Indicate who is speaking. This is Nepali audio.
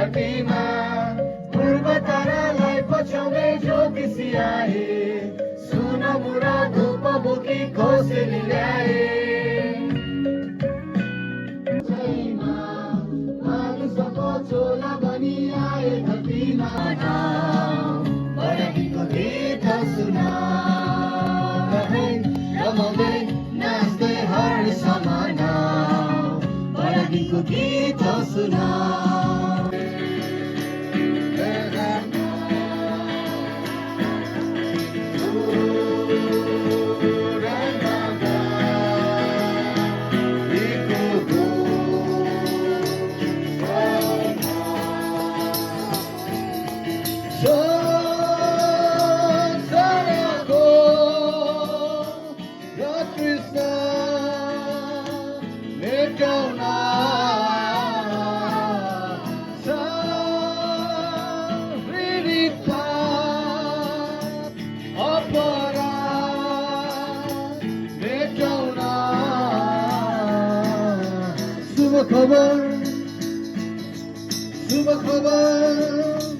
Speaker 1: धरतीमा पूर्व तारालाई पछ्याउने ज्योतिषी आए सुन मुरा धूप बोकी कोसेली ल्याए मानिसको चोला बनी आए धरतीमा बराकीको गीत सुनाए रमाउँदै नाच्दै हर समाना बराकीको गीत सुनाए Subah khabar